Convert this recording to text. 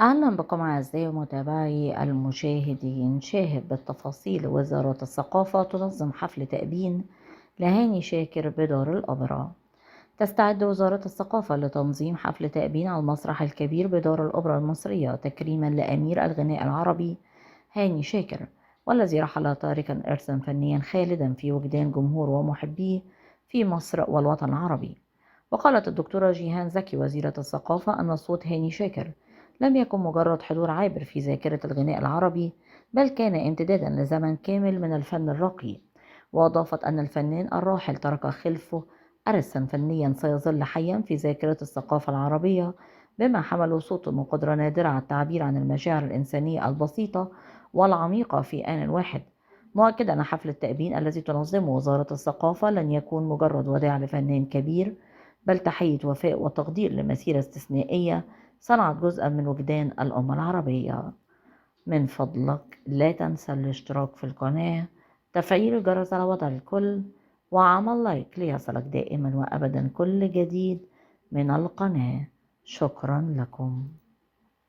أهلا بكم أعزائي ومتابعي المشاهدين. شاهد بالتفاصيل. وزارة الثقافة تنظم حفل تأبين لهاني شاكر بدار الأوبرا. تستعد وزارة الثقافة لتنظيم حفل تأبين على المسرح الكبير بدار الأوبرا المصرية تكريما لأمير الغناء العربي هاني شاكر، والذي رحل تاركا إرثا فنيا خالدا في وجدان جمهور ومحبيه في مصر والوطن العربي. وقالت الدكتورة جيهان زكي وزيرة الثقافة أن صوت هاني شاكر لم يكن مجرد حضور عابر في ذاكرة الغناء العربي، بل كان امتدادا لزمن كامل من الفن الراقي. وأضافت أن الفنان الراحل ترك خلفه إرثا فنيا سيظل حيا في ذاكرة الثقافة العربية، بما حمله صوت وقدرة نادرة على التعبير عن المشاعر الإنسانية البسيطة والعميقة في آن واحد. مؤكدا أن حفل التأبين الذي تنظمه وزارة الثقافة لن يكون مجرد وداع لفنان كبير، بل تحية وفاء وتقدير لمسيرة استثنائية صنعت جزءا من وجدان الأمة العربية. من فضلك لا تنسى الاشتراك في القناة، تفعيل الجرس على وضع الكل، وعمل لايك ليصلك دائما وأبدا كل جديد من القناة. شكرا لكم.